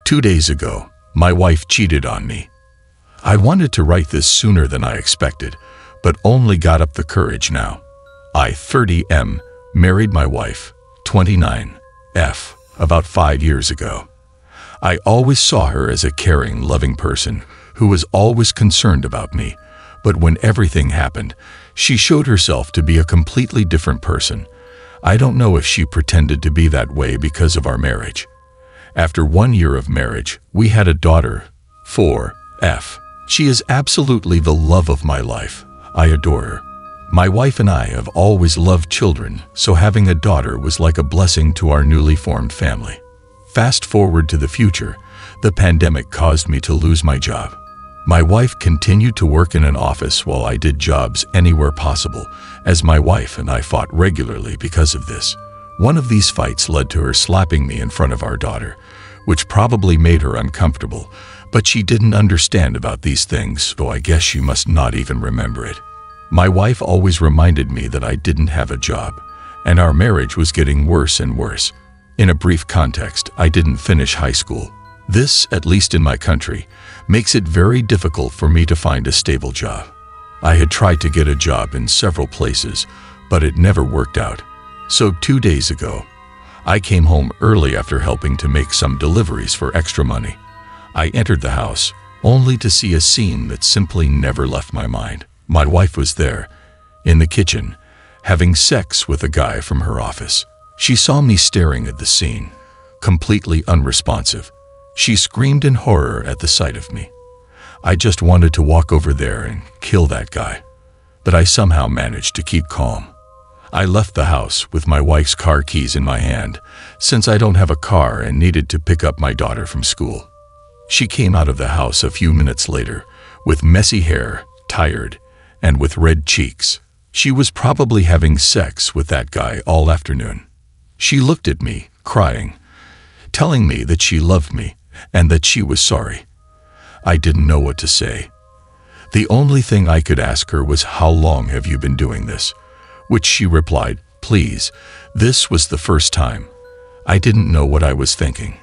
2 days ago, my wife cheated on me. I wanted to write this sooner than I expected, but only got up the courage now. I, 30M, married my wife, 29F, about 5 years ago. I always saw her as a caring, loving person who was always concerned about me, but when everything happened, she showed herself to be a completely different person. I don't know if she pretended to be that way because of our marriage. After 1 year of marriage, we had a daughter, 4F. She is absolutely the love of my life. I adore her. My wife and I have always loved children, so having a daughter was like a blessing to our newly formed family. Fast forward to the future, the pandemic caused me to lose my job. My wife continued to work in an office while I did jobs anywhere possible, as my wife and I fought regularly because of this. One of these fights led to her slapping me in front of our daughter, which probably made her uncomfortable, but she didn't understand about these things, so I guess she must not even remember it. My wife always reminded me that I didn't have a job, and our marriage was getting worse and worse. In a brief context, I didn't finish high school. This, at least in my country, makes it very difficult for me to find a stable job. I had tried to get a job in several places, but it never worked out. So 2 days ago, I came home early after helping to make some deliveries for extra money. I entered the house, only to see a scene that simply never left my mind. My wife was there, in the kitchen, having sex with a guy from her office. She saw me staring at the scene, completely unresponsive. She screamed in horror at the sight of me. I just wanted to walk over there and kill that guy, but I somehow managed to keep calm. I left the house with my wife's car keys in my hand, since I don't have a car and needed to pick up my daughter from school. She came out of the house a few minutes later, with messy hair, tired, and with red cheeks. She was probably having sex with that guy all afternoon. She looked at me, crying, telling me that she loved me and that she was sorry. I didn't know what to say. The only thing I could ask her was, "How long have you been doing this?" Which she replied, "Please." This was the first time. I didn't know what I was thinking.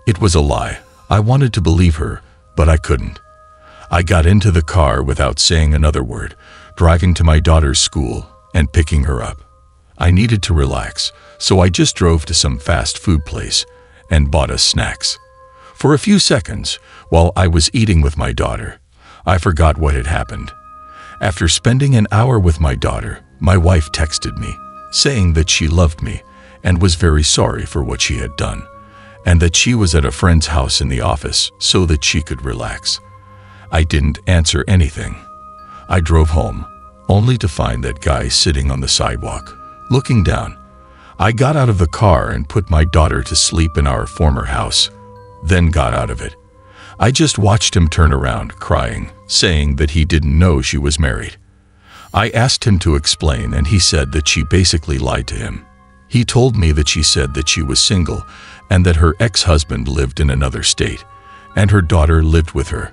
It was a lie. I wanted to believe her, but I couldn't. I got into the car without saying another word, driving to my daughter's school and picking her up. I needed to relax, so I just drove to some fast food place and bought us snacks. For a few seconds, while I was eating with my daughter, I forgot what had happened. After spending an hour with my daughter, my wife texted me, saying that she loved me and was very sorry for what she had done, and that she was at a friend's house in the office so that she could relax. I didn't answer anything. I drove home, only to find that guy sitting on the sidewalk, looking down. I got out of the car and put my daughter to sleep in our former house, then got out of it. I just watched him turn around, crying, saying that he didn't know she was married. I asked him to explain, and he said that she basically lied to him. He told me that she said that she was single and that her ex-husband lived in another state, and her daughter lived with her.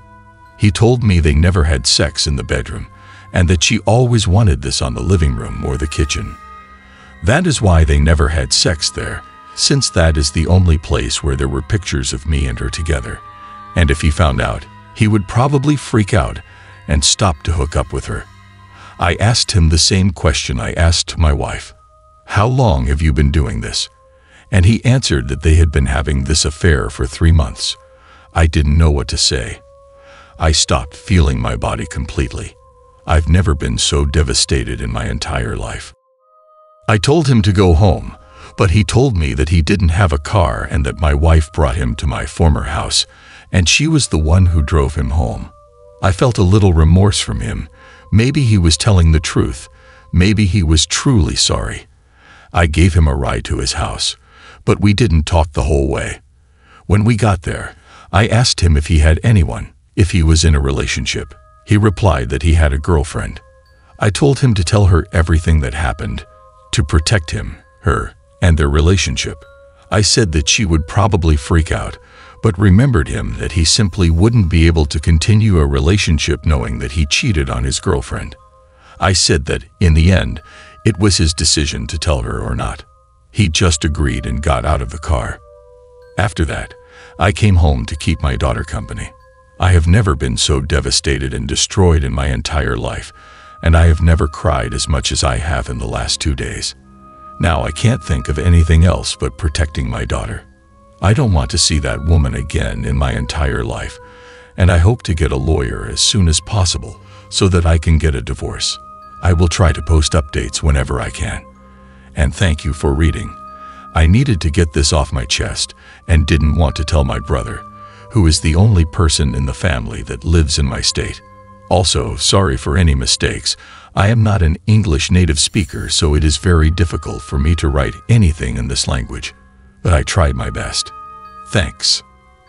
He told me they never had sex in the bedroom, and that she always wanted this on the living room or the kitchen. That is why they never had sex there, since that is the only place where there were pictures of me and her together. And if he found out, he would probably freak out and stop to hook up with her. I asked him the same question I asked my wife. "How long have you been doing this?" And he answered that they had been having this affair for 3 months. I didn't know what to say. I stopped feeling my body completely. I've never been so devastated in my entire life. I told him to go home, but he told me that he didn't have a car and that my wife brought him to my former house, and she was the one who drove him home. I felt a little remorse from him. Maybe he was telling the truth. Maybe he was truly sorry. I gave him a ride to his house, but we didn't talk the whole way. When we got there, I asked him if he had anyone, if he was in a relationship. He replied that he had a girlfriend. I told him to tell her everything that happened, to protect him, her, and their relationship. I said that she would probably freak out, but remembered him that he simply wouldn't be able to continue a relationship knowing that he cheated on his girlfriend. I said that, in the end, it was his decision to tell her or not. He just agreed and got out of the car. After that, I came home to keep my daughter company. I have never been so devastated and destroyed in my entire life, and I have never cried as much as I have in the last 2 days. Now I can't think of anything else but protecting my daughter. I don't want to see that woman again in my entire life, and I hope to get a lawyer as soon as possible so that I can get a divorce. I will try to post updates whenever I can. And thank you for reading. I needed to get this off my chest and didn't want to tell my brother, who is the only person in the family that lives in my state. Also, sorry for any mistakes. I am not an English native speaker, so it is very difficult for me to write anything in this language, but I tried my best. Thanks.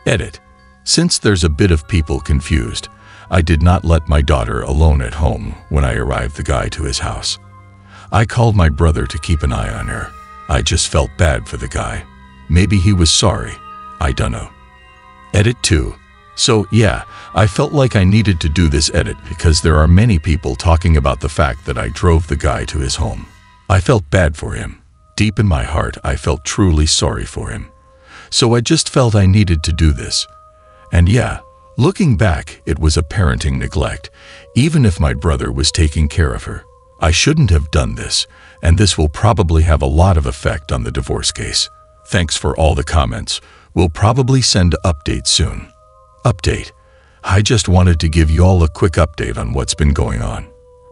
Edit. Since there's a bit of people confused, I did not let my daughter alone at home when I arrived the guy to his house. I called my brother to keep an eye on her. I just felt bad for the guy. Maybe he was sorry. I don't know. Edit 2. So yeah, I felt like I needed to do this edit because there are many people talking about the fact that I drove the guy to his home. I felt bad for him. Deep in my heart, I felt truly sorry for him. So I just felt I needed to do this. And yeah, looking back, it was a parenting neglect, even if my brother was taking care of her. I shouldn't have done this, and this will probably have a lot of effect on the divorce case. Thanks for all the comments. We'll probably send updates soon. Update. I just wanted to give you all a quick update on what's been going on.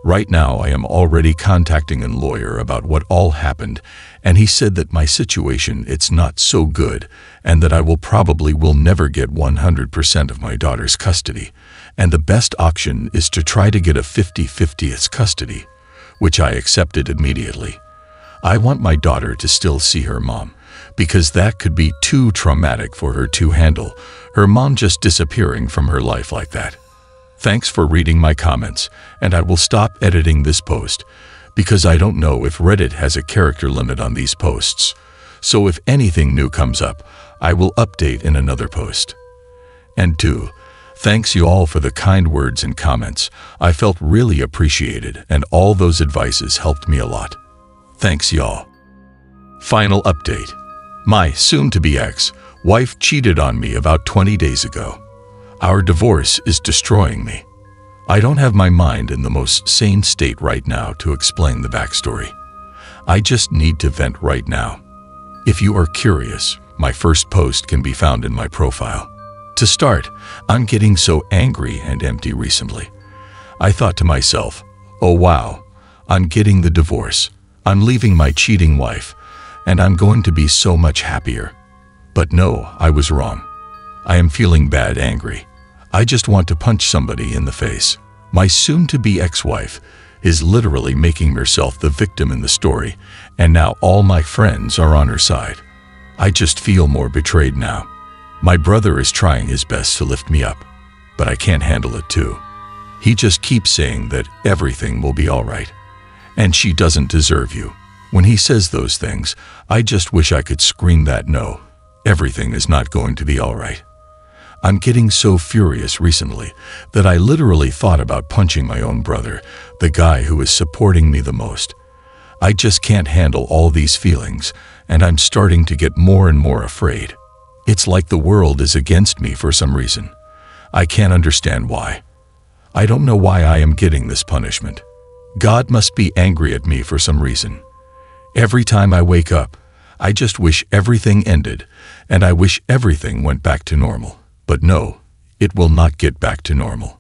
Right now, I am already contacting a lawyer about what all happened, and he said that my situation, it's not so good, and that I will never get 100% of my daughter's custody, and the best option is to try to get a 50-50 custody, which I accepted immediately. I want my daughter to still see her mom, because that could be too traumatic for her to handle, her mom just disappearing from her life like that. Thanks for reading my comments, and I will stop editing this post, because I don't know if Reddit has a character limit on these posts. So if anything new comes up, I will update in another post. And 2. Thanks you all for the kind words and comments. I felt really appreciated, and all those advices helped me a lot. Thanks y'all. Final update. My soon-to-be ex-wife cheated on me about 20 days ago. Our divorce is destroying me. I don't have my mind in the most sane state right now to explain the backstory. I just need to vent right now. If you are curious, my first post can be found in my profile. To start, I'm getting so angry and empty recently. I thought to myself, oh wow, I'm getting the divorce. I'm leaving my cheating wife, and I'm going to be so much happier. But no, I was wrong. I am feeling bad angry. I just want to punch somebody in the face. My soon-to-be ex-wife is literally making herself the victim in the story, and now all my friends are on her side. I just feel more betrayed now. My brother is trying his best to lift me up, but I can't handle it too. He just keeps saying that everything will be all right, and she doesn't deserve you. When he says those things, I just wish I could scream that no, everything is not going to be all right. I'm getting so furious recently that I literally thought about punching my own brother, the guy who is supporting me the most. I just can't handle all these feelings, and I'm starting to get more and more afraid. It's like the world is against me for some reason. I can't understand why. I don't know why I am getting this punishment. God must be angry at me for some reason. Every time I wake up, I just wish everything ended, and I wish everything went back to normal. But no, it will not get back to normal.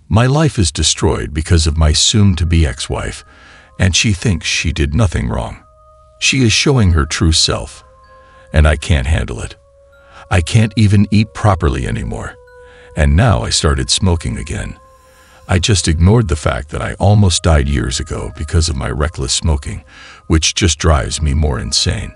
My life is destroyed because of my soon-to-be ex-wife, and she thinks she did nothing wrong. She is showing her true self, and I can't handle it. I can't even eat properly anymore, and now I started smoking again. I just ignored the fact that I almost died years ago because of my reckless smoking, which just drives me more insane.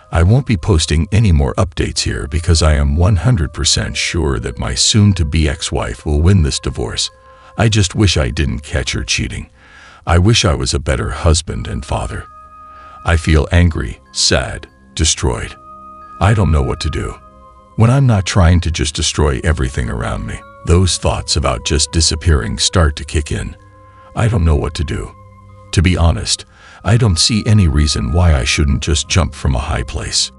I won't be posting any more updates here because I am 100% sure that my soon-to-be ex-wife will win this divorce. I just wish I didn't catch her cheating. I wish I was a better husband and father. I feel angry, sad, destroyed. I don't know what to do. When I'm not trying to just destroy everything around me, those thoughts about just disappearing start to kick in. I don't know what to do. To be honest, I don't see any reason why I shouldn't just jump from a high place.